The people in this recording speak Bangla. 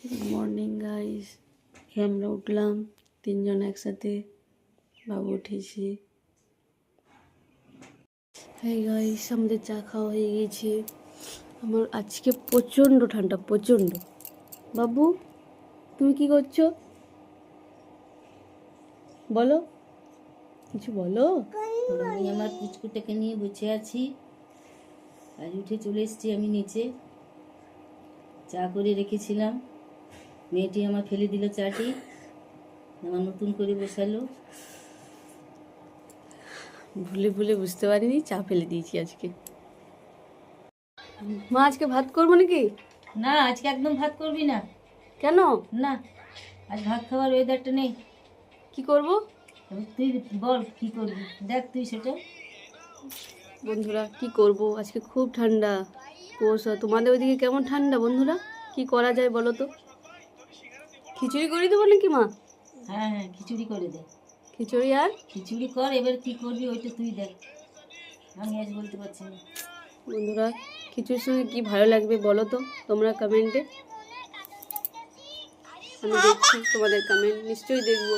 গুড মর্নিং গাইস, আমরা উঠলাম তিনজন একসাথে, বাবু উঠেছি। হ্যাঁ গাইস, আমাদের চা খাওয়া হয়ে গেছে। আমার আজকে প্রচণ্ড ঠান্ডা, প্রচণ্ড। বাবু তুমি কি করছো বলো, কিছু বলো। আমি আমার পুচকুটাকে নিয়ে বসে আছি। আজ উঠে চলে এসেছি আমি নিচে, চা করে রেখেছিলাম। মেয়েটি আমার ফেলে দিল চাটি, আমার নতুন করে বসালো। ভুলে ভুলে বুঝতে পারিনি চা ফেলে দিয়েছি আজকে। মা আজকে ভাত করবো নাকি? না, আজকে একদম ভাত করবি না। কেন? না, আজ ভাত খাওয়ার ওয়েদারটা নেই। কি করব? এবার তুই বল কি করবি, দেখ তুই সেটা। বন্ধুরা কি করব, আজকে খুব ঠান্ডা। তোমাদের ওইদিকে কেমন ঠান্ডা বন্ধুরা? কি করা যায় বলো তো? খিচুড়ি করে দেবো নাকি মা? হ্যাঁ হ্যাঁ, খিচুড়ি করে দে। খিচুড়ি আর খিচুড়ি কর, এবার কি করবি ওইটা তুই দেখ, আমি আজ বলতে পারছি না। বন্ধুরা খিচুড়ির সঙ্গে কি ভালো লাগবে বলো তো তোমরা কমেন্টে। আমি দেখছি তোমাদের কমেন্ট, নিশ্চয়ই দেখবো।